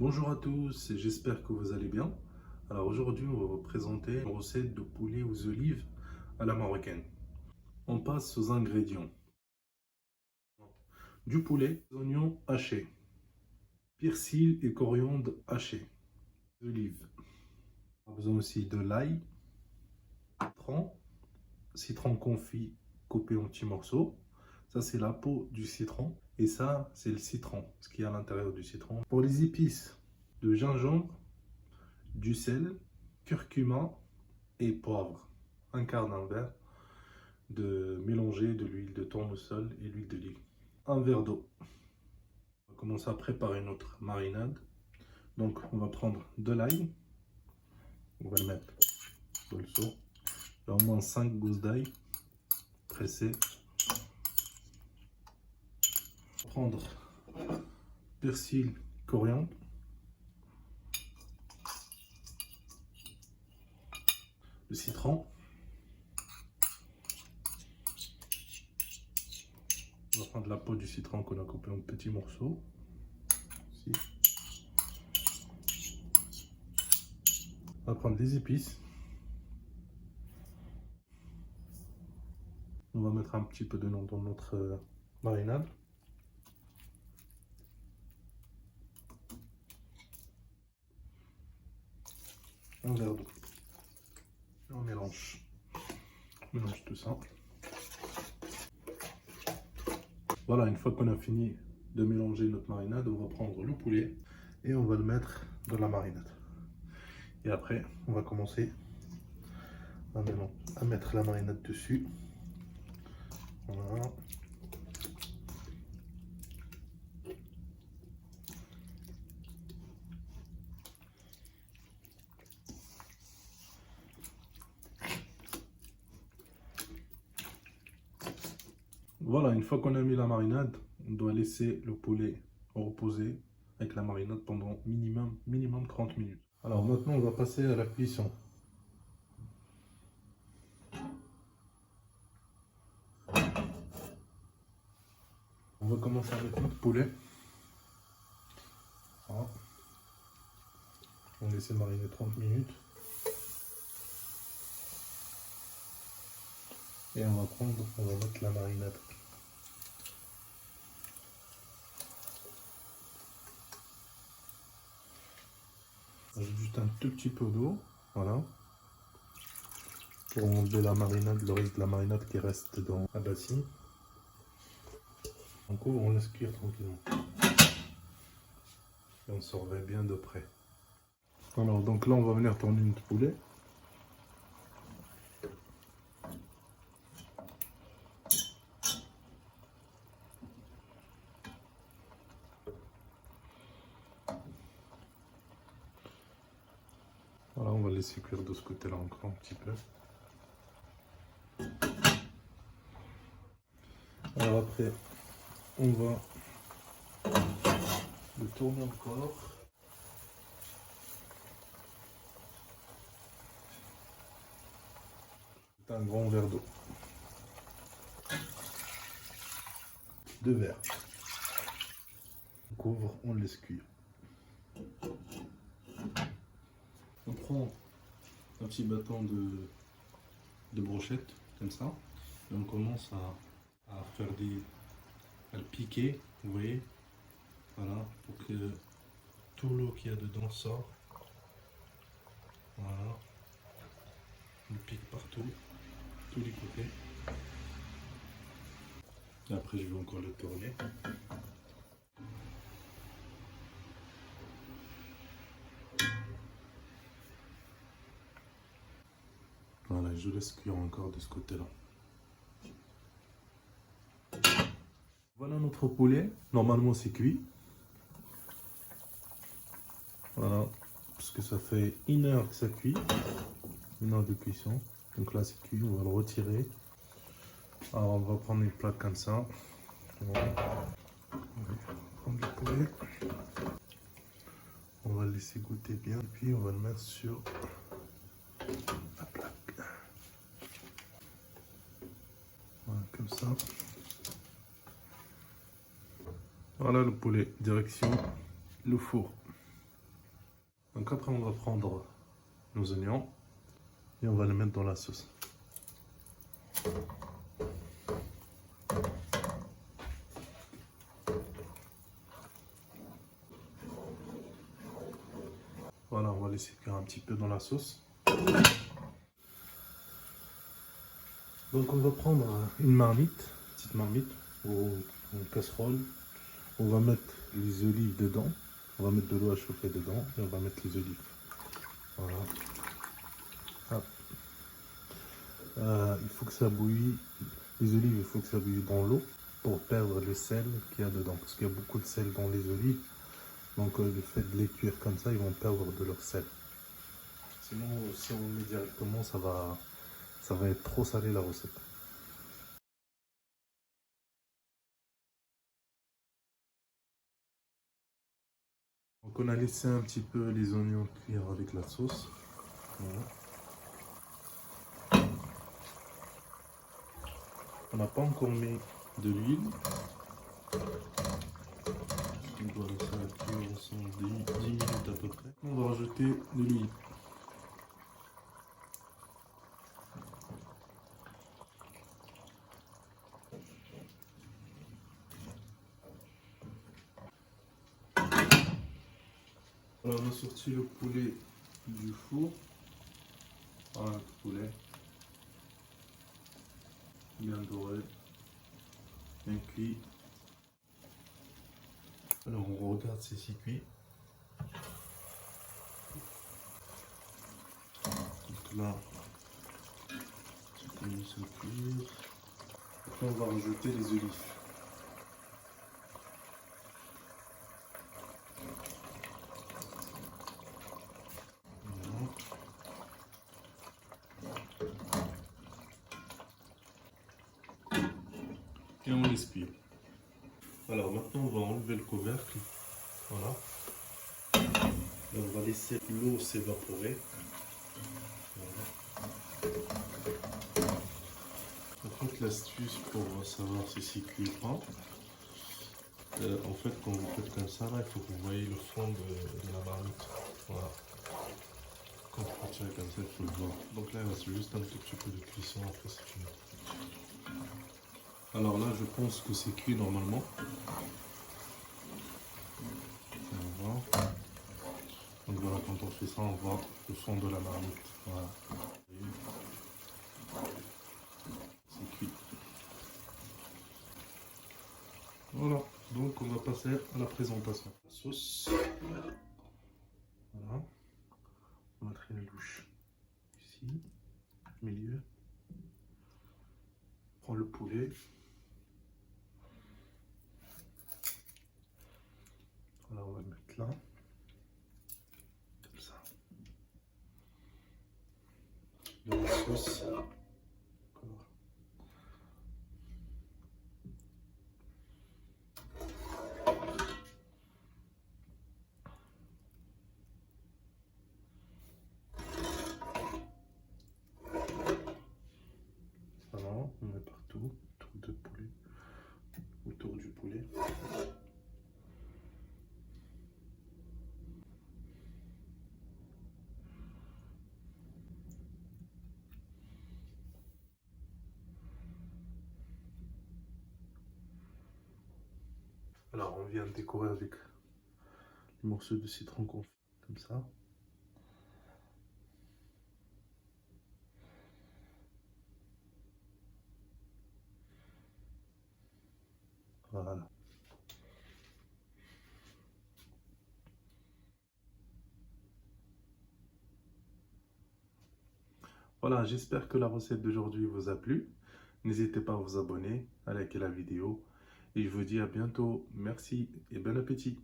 Bonjour à tous et j'espère que vous allez bien. Alors aujourd'hui, on va vous présenter une recette de poulet aux olives à la marocaine. On passe aux ingrédients. Du poulet, des oignons hachés, persil et coriandre hachés, olives. On a besoin aussi de l'ail, citron confit coupé en petits morceaux. Ça, c'est la peau du citron. Et ça, c'est le citron, ce qui est à l'intérieur du citron. Pour les épices, de gingembre, du sel, curcuma et poivre. Un quart d'un verre de mélanger de l'huile de tournesol et l'huile d'olive. Un verre d'eau. On va commencer à préparer notre marinade. Donc, on va prendre de l'ail. On va le mettre dans le seau. Il y a au moins 5 gousses d'ail pressées. Prendre persil, coriandre, le citron. On va prendre la peau du citron qu'on a coupé en petits morceaux. Ici. On va prendre les épices. On va mettre un petit peu de nom dans notre marinade. Un verre d'eau. On mélange tout ça. Voilà, une fois qu'on a fini de mélanger notre marinade, on va prendre le poulet et on va le mettre dans la marinade. Et après, on va commencer à mettre la marinade dessus. Voilà. Voilà, une fois qu'on a mis la marinade, on doit laisser le poulet reposer avec la marinade pendant minimum 30 minutes. Alors maintenant, on va passer à la cuisson. On va commencer avec notre poulet. Voilà. On va laisser mariner 30 minutes. Et on va mettre la marinade. J'ajoute juste un tout petit peu d'eau, voilà, pour enlever la marinade, le reste de la marinade qui reste dans la bassine. On couvre, on laisse cuire tranquillement. Et on surveille bien de près. Alors donc là on va venir tourner notre poulet. Voilà, on va laisser cuire de ce côté-là encore un petit peu. Alors après, on va le tourner encore. C'est un grand verre d'eau. 2 verres. On couvre, on laisse cuire. On prend un petit bâton de brochette, comme ça, et on commence à faire à le piquer, vous voyez, voilà, pour que tout l'eau qu'il y a dedans sort. Voilà, on le pique partout, tous les côtés. Et après, je vais encore le tourner. Voilà, je laisse cuire encore de ce côté-là. Voilà notre poulet. Normalement, c'est cuit. Voilà, parce que ça fait 1 heure que ça cuit. 1 heure de cuisson. Donc là, c'est cuit. On va le retirer. Alors, on va prendre une plaque comme ça. Voilà. On va prendre le poulet. On va le laisser goûter bien. Et puis, on va le mettre sur la plaque. Voilà, comme ça. Voilà le poulet, direction le four. Donc après, on va prendre nos oignons et on va les mettre dans la sauce. Voilà, on va laisser cuire un petit peu dans la sauce. Donc on va prendre une marmite, petite marmite ou une casserole. On va mettre les olives dedans. On va mettre de l'eau à chauffer dedans et on va mettre les olives. Voilà. Hop. Il faut que ça bouillit. Les olives, il faut que ça bouillit dans l'eau pour perdre le sel qu'il y a dedans. Parce qu'il y a beaucoup de sel dans les olives. Donc le fait de les cuire comme ça, ils vont perdre de leur sel. Sinon, si on met directement, ça va être trop salé la recette. Donc on a laissé un petit peu les oignons cuire avec la sauce. Voilà. On n'a pas encore mis de l'huile. On doit laisser cuire ensemble 10 minutes à peu près. On va rajouter de l'huile. Alors on a sorti le poulet du four. Voilà le poulet. Bien doré. Bien cuit. Alors on regarde si c'est cuit. Donc là, c'est commencé à cuire. Après on va rajouter les olives. Et on laisse cuire. Alors maintenant on va enlever le couvercle. Voilà. Et on va laisser l'eau s'évaporer. Voilà. En fait l'astuce pour savoir si c'est cuit ou pas, en fait quand vous faites comme ça, là, il faut que vous voyez le fond de la marmite. Voilà. Quand vous tirez comme ça, il faut le voir. Donc là il reste juste un tout petit peu de cuisson, après c'est fini. Alors là je pense que c'est cuit normalement. Donc voilà, quand on fait ça, on voit le fond de la marmite. Voilà. C'est cuit. Voilà, donc on va passer à la présentation. La sauce. Voilà. On va mettre une louche ici, au milieu. On prend le poulet. Voilà, on va le mettre là. Comme ça. Dans la sauce. Voilà, on met partout, autour du poulet. Alors on vient de décorer avec les morceaux de citron confit, comme ça. Voilà. Voilà, j'espère que la recette d'aujourd'hui vous a plu. N'hésitez pas à vous abonner, à liker la vidéo. Et je vous dis à bientôt. Merci et bon appétit.